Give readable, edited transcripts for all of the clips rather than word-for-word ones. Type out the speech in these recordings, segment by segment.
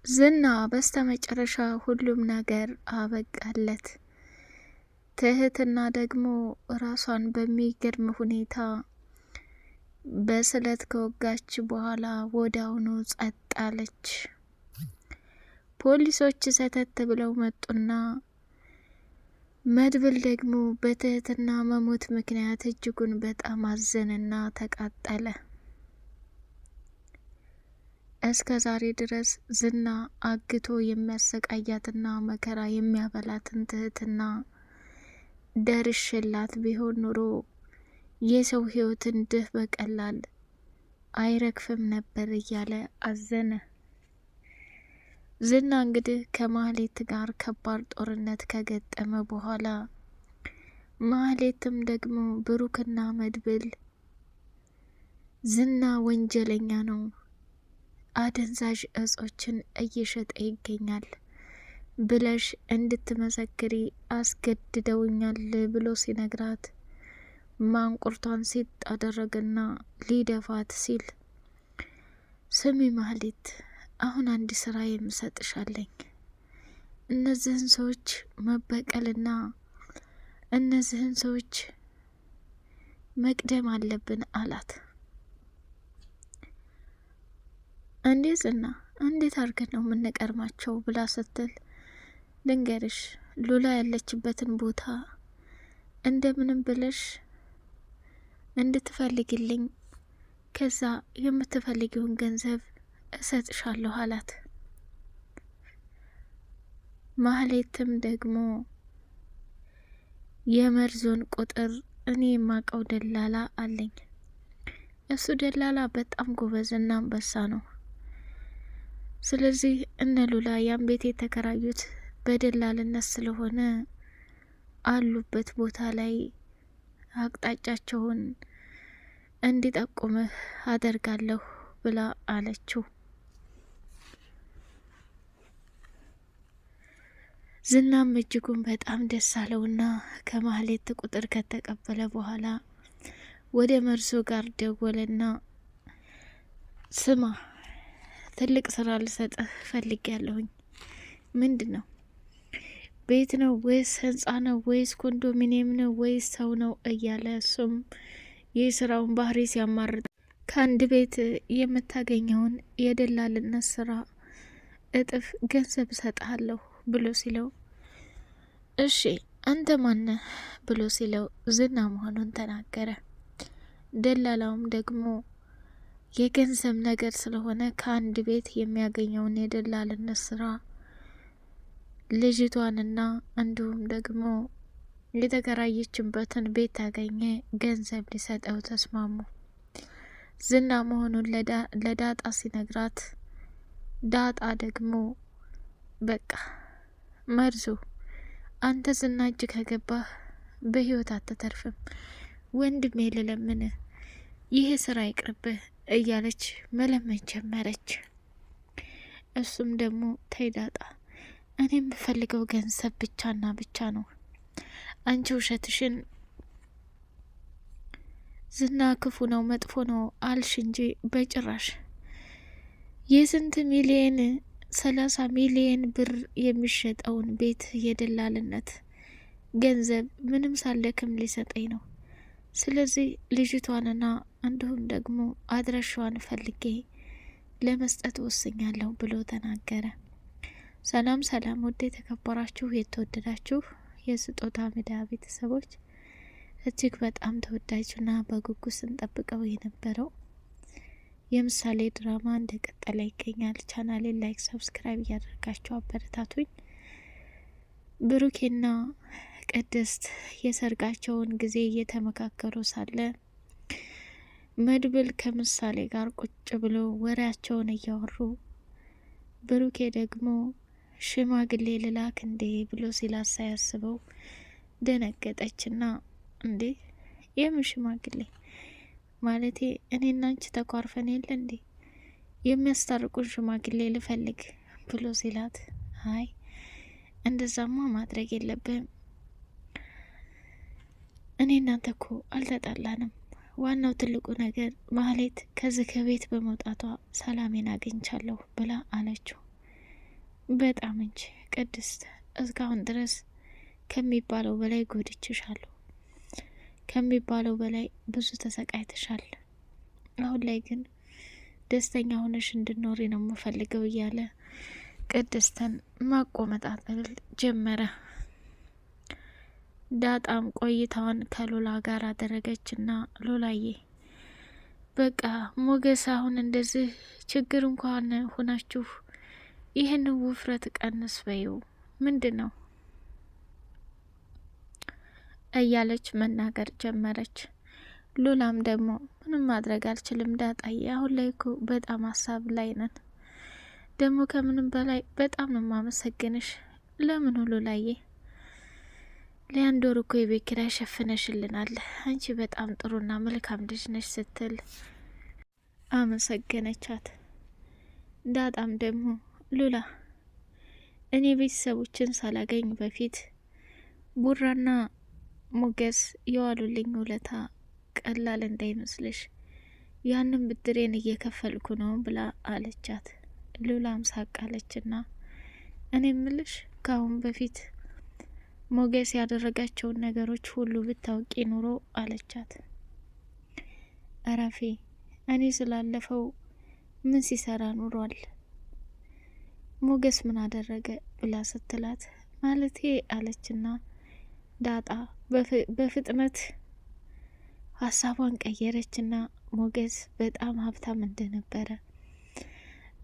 ዝና በስተመጨረሻ ሁሉም ነገር አበቃለት። ትሁትና ደግሞ ራሷን በሚገርም ሁኔታ በስለት ከወጋች በኋላ ወዲያውኑ ጸጥ አለች። ፖሊሶች ሰተት ብለው መጡና መድብል ደግሞ በትሁትና መሞት ምክንያት እጅጉን በጣም አዘነና ተቃጠለ። እስከ ዛሬ ድረስ ዝና አግቶ የሚያሰቃያትና መከራ የሚያበላትን ትሁትና ደርሽላት ቢሆን ኑሮ የሰው ሕይወት እንዲህ በቀላል አይረግፍም ነበር እያለ አዘነ። ዝና እንግዲህ ከማህሌት ጋር ከባድ ጦርነት ከገጠመ በኋላ ማህሌትም ደግሞ ብሩክና መድብል ዝና ወንጀለኛ ነው፣ አደንዛዥ እጾችን እየሸጠ ይገኛል ብለሽ እንድትመሰክሪ አስገድደውኛል ብሎ ሲነግራት ማንቁርቷን ሲጥ አደረገና ሊደፋት ሲል፣ ስሚ ማህሌት፣ አሁን አንድ ስራ የምሰጥሻለኝ፣ እነዚህን ሰዎች መበቀልና እነዚህን ሰዎች መቅደም አለብን አላት። እንዴት ዝና፣ እንዴት አድርገን ነው የምንቀርማቸው ብላ ስትል፣ ልንገርሽ፣ ሉላ ያለችበትን ቦታ እንደምንም ብለሽ እንድትፈልግልኝ፣ ከዛ የምትፈልጊውን ገንዘብ እሰጥሻለሁ አላት። ማህሌትም ደግሞ የመርዞን ቁጥር እኔ የማውቀው ደላላ አለኝ፣ እሱ ደላላ በጣም ጎበዝና አንበሳ ነው። ስለዚህ እነ ሉላ ያን ቤት የተከራዩት በደላልነት ስለሆነ አሉበት ቦታ ላይ አቅጣጫቸውን እንዲጠቁምህ አደርጋለሁ ብላ አለችው። ዝናም እጅጉን በጣም ደስ አለውና ከማህሌት ቁጥር ከተቀበለ በኋላ ወደ መርዞ ጋር ደወለና፣ ስማ፣ ትልቅ ስራ ልሰጥህ ፈልጌያለሁኝ። ምንድን ነው? ቤት ነው ወይስ ህንጻ ነው ወይስ ኮንዶሚኒየም ነው ወይስ ሰው ነው እያለ እሱም የስራውን ባህሪ ሲያማርጥ፣ ከአንድ ቤት የምታገኘውን የደላልነት ስራ እጥፍ ገንዘብ እሰጥሃለሁ ብሎ ሲለው፣ እሺ አንተ ማነህ ብሎ ሲለው ዝና መሆኑን ተናገረ። ደላላውም ደግሞ የገንዘብ ነገር ስለሆነ ከአንድ ቤት የሚያገኘውን የደላልነት ስራ ልጅቷንና እንዲሁም ደግሞ የተከራየችበትን ቤት ታገኘ ገንዘብ ሊሰጠው ተስማሙ። ዝና መሆኑን ለዳጣ ሲነግራት፣ ዳጣ ደግሞ በቃ መርዙ፣ አንተ ዝና እጅ ከገባህ በህይወት አትተርፍም፣ ወንድሜ ልለምን፣ ይህ ስራ ይቅርብህ እያለች መለመን ጀመረች። እሱም ደግሞ ተይ ዳጣ፣ እኔ የምፈልገው ገንዘብ ብቻና ብቻ ነው። አንቺ ውሸትሽን ዝና ክፉ ነው መጥፎ ነው አልሽ እንጂ በጭራሽ የስንት ሚሊየን 30 ሚሊየን ብር የሚሸጠውን ቤት የደላልነት ገንዘብ ምንም ሳለክም ሊሰጠኝ ነው። ስለዚህ ልጅቷንና እንዲሁም ደግሞ አድራሻዋን ፈልጌ ለመስጠት ወስኛለሁ ብሎ ተናገረ። ሰላም ሰላም፣ ውድ የተከበራችሁ የተወደዳችሁ የስጦታ ሚዲያ ቤተሰቦች፣ እጅግ በጣም ተወዳጅና በጉጉት ስንጠብቀው የነበረው የምሳሌ ድራማ እንደቀጠለ ይገኛል። ቻናሌን ላይክ፣ ሰብስክራይብ እያደረጋችሁ አበረታቱኝ። ብሩኬና ቅድስት የሰርጋቸውን ጊዜ እየተመካከሩ ሳለ መድብል ከምሳሌ ጋር ቁጭ ብሎ ወሬያቸውን እያወሩ፣ ብሩኬ ደግሞ ሽማግሌ ልላክ እንዴ ብሎ ሲላሳ ያስበው ደነገጠችና፣ እንዴ የምን ሽማግሌ ማለቴ እኔና አንቺ ተኳርፈን የለ እንዴ? የሚያስታርቁን ሽማግሌ ልፈልግ ብሎ ሲላት፣ አይ እንደዛማ ማድረግ የለብህም፣ እኔ እናንተ እኮ አልተጣላንም፣ ዋናው ትልቁ ነገር ማህሌት ከዚህ ከቤት በመውጣቷ ሰላሜን አግኝቻለሁ ብላ አለችው። በጣም እንጂ ቅድስት፣ እስካሁን ድረስ ከሚባለው በላይ ጎድችሻለሁ፣ ከሚባለው በላይ ብዙ ተሰቃይተሻል። አሁን ላይ ግን ደስተኛ ሆነሽ እንድኖሪ ነው የምፈልገው እያለ ቅድስትን ማቆመጣጠል ጀመረ። ዳጣም ቆይታዋን ከሉላ ጋር አደረገችና ሉላዬ በቃ ሞገስ አሁን እንደዚህ ችግር እንኳን ሆናችሁ ይህን ውፍረት ቀንስ በይው ምንድን ነው እያለች መናገር ጀመረች። ሉላም ደግሞ ምንም ማድረግ አልችልም ዳጣዬ፣ አሁን ላይ እኮ በጣም ሀሳብ ላይ ነን። ደግሞ ከምንም በላይ በጣም ነው ማመሰግንሽ። ለምን ሉላዬ? ለአንድ ወር እኮ የቤት ኪራይ ሸፍነሽልናል። አንቺ በጣም ጥሩና መልካም ልጅ ነሽ ስትል አመሰገነቻት። ዳጣም ደግሞ ሉላ፣ እኔ ቤተሰቦችን ሳላገኝ በፊት ቡራና ሞገስ የዋሉልኝ ውለታ ቀላል እንዳይመስልሽ፣ ያንን ብድሬን እየከፈልኩ ነው ብላ አለቻት። ሉላም ሳቃለችና እኔ ምልሽ ካሁን በፊት ሞገስ ያደረጋቸውን ነገሮች ሁሉ ብታውቂ ኑሮ አለቻት። አራፌ እኔ ስላለፈው ምን ሲሰራ ኑሯል? ሞገስ ምን አደረገ ብላ ስትላት ማለቴ አለችና ዳጣ በፍጥነት ሀሳቧን ቀየረችና ሞገስ በጣም ሀብታም እንደነበረ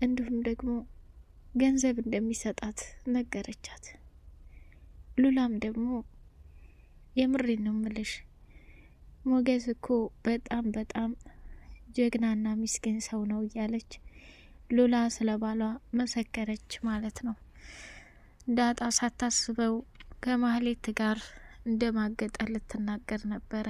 እንዲሁም ደግሞ ገንዘብ እንደሚሰጣት ነገረቻት። ሉላም ደግሞ የምሬን ነው ምልሽ ሞገስ እኮ በጣም በጣም ጀግናና ምስኪን ሰው ነው እያለች ሉላ ስለ ባሏ መሰከረች ማለት ነው። ዳጣ ሳታስበው ከማህሌት ጋር እንደማገጠ ልትናገር ነበረ።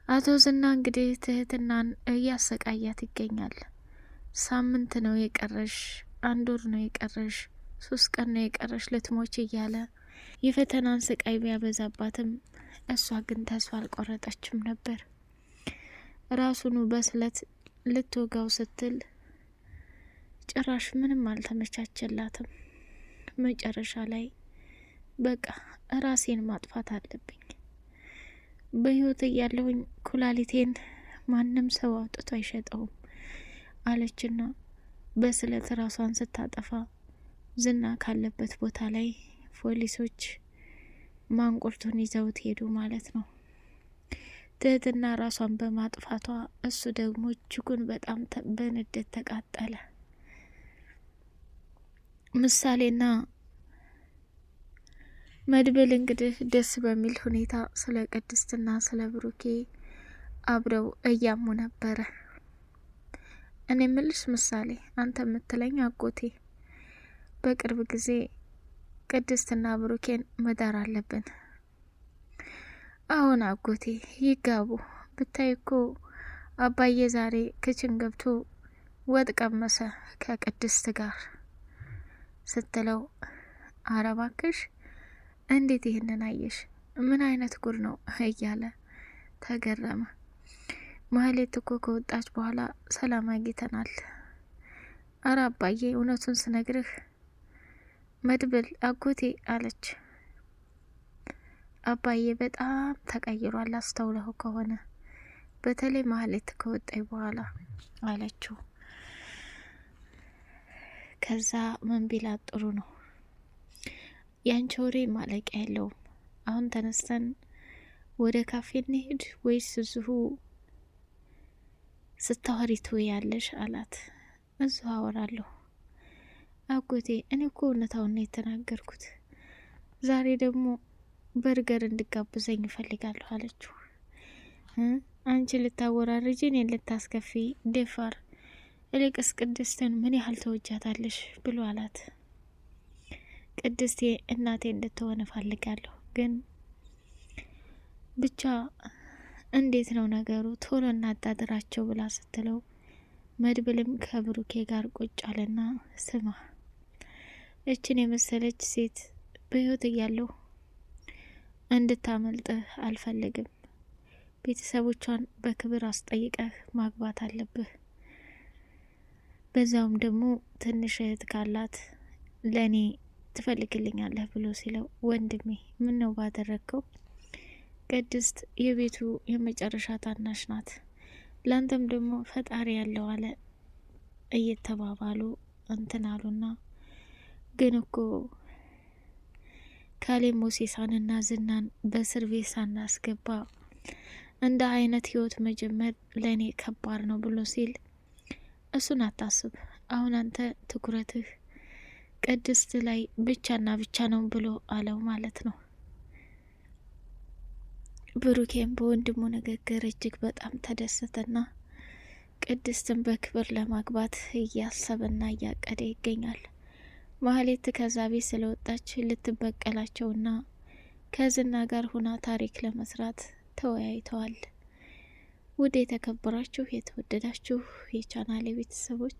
አቶ ዝና እንግዲህ ትህትናን እያሰቃያት ይገኛል። ሳምንት ነው የቀረሽ፣ 1 ወር ነው የቀረሽ፣ 3 ቀን ነው የቀረሽ ልትሞች እያለ የፈተናን ስቃይ ቢያበዛባትም እሷ ግን ተስፋ አልቆረጠችም ነበር። ራሱኑ በስለት ልትወጋው ስትል ጭራሽ ምንም አልተመቻቸላትም። መጨረሻ ላይ በቃ ራሴን ማጥፋት አለብኝ፣ በህይወት እያለሁኝ ኩላሊቴን ማንም ሰው አውጥቶ አይሸጠውም አለችና በስለት ራሷን ስታጠፋ ዝና ካለበት ቦታ ላይ ፖሊሶች ማንቁርቱን ይዘውት ሄዱ ማለት ነው። ትህትና ራሷን በማጥፋቷ እሱ ደግሞ እጅጉን በጣም በንዴት ተቃጠለ። ምሳሌና መድብል እንግዲህ ደስ በሚል ሁኔታ ስለ ቅድስትና ስለ ብሩኬ አብረው እያሙ ነበረ። እኔ ምልሽ ምሳሌ፣ አንተ የምትለኝ አጎቴ በቅርብ ጊዜ ቅድስትና ብሩኬን መዳር አለብን። አሁን አጎቴ ይጋቡ። ብታይ እኮ አባዬ ዛሬ ክችን ገብቶ ወጥ ቀመሰ ከቅድስት ጋር ስትለው፣ አረባክሽ እንዴት ይህንን አየሽ? ምን አይነት ጉር ነው እያለ ተገረመ። ማህሌት እኮ ከወጣች በኋላ ሰላም አግኝተናል። አረ አባዬ እውነቱን ስነግርህ መድብል አጎቴ አለች። አባዬ በጣም ተቀይሯል አስተውለው ከሆነ በተለይ ማህሌት ከወጣች በኋላ አለችው። ከዛ ምን ቢላት ጥሩ ነው? ያንቺ ወሬ ማለቂያ የለውም። አሁን ተነስተን ወደ ካፌ እንሄድ ወይስ እዚሁ ስታወሪ ትውያለሽ አላት። እዚሁ አወራለሁ አጎቴ፣ እኔ እኮ እውነታውን ነው የተናገርኩት። ዛሬ ደግሞ በርገር እንድጋብዘኝ እፈልጋለሁ አለችው። አንቺ ልታወራርጂ እኔን ልታስከፊ ደፋር፣ እልቅስ ቅድስትን ምን ያህል ተወጃታለሽ ብሎ አላት። ቅድስቴ እናቴ እንድትሆን እፈልጋለሁ፣ ግን ብቻ እንዴት ነው ነገሩ? ቶሎ እናዳድራቸው ብላ ስትለው መድብልም ከብሩኬ ጋር ቁጭ አለና ስማ፣ እችን የመሰለች ሴት በህይወት እያለሁ እንድታመልጥህ አልፈልግም። ቤተሰቦቿን በክብር አስጠይቀህ ማግባት አለብህ። በዛውም ደግሞ ትንሽ እህት ካላት ለእኔ ትፈልግልኛለህ ብሎ ሲለው ወንድሜ ምን ነው ባደረግከው? ቅድስት የቤቱ የመጨረሻ ታናሽ ናት፣ ላንተም ደግሞ ፈጣሪ ያለው አለ እየተባባሉ እንትን አሉና ግን እኮ ካሌብ ሞሴሳንና ዝናን በእስር ቤት ሳናስገባ እንደ አይነት ህይወት መጀመር ለእኔ ከባድ ነው ብሎ ሲል እሱን አታስብ፣ አሁን አንተ ትኩረትህ ቅድስት ላይ ብቻና ብቻ ነው ብሎ አለው ማለት ነው። ብሩኬም በወንድሙ ንግግር እጅግ በጣም ተደሰተና ቅድስትን በክብር ለማግባት እያሰበና እያቀደ ይገኛል። ማህሌት ከዛ ቤት ስለወጣች ልትበቀላቸውና ከዝና ጋር ሁና ታሪክ ለመስራት ተወያይተዋል። ውድ የተከበራችሁ የተወደዳችሁ የቻናሌ ቤተሰቦች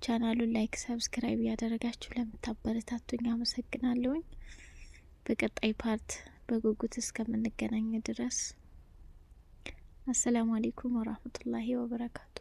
ቻናሉን ላይክ፣ ሰብስክራይብ ያደረጋችሁ ለምታበረታቱኝ አመሰግናለሁኝ። በቀጣይ ፓርት በጉጉት እስከምንገናኝ ድረስ አሰላሙ አለይኩም ወራህመቱላሂ ወበረካቱ።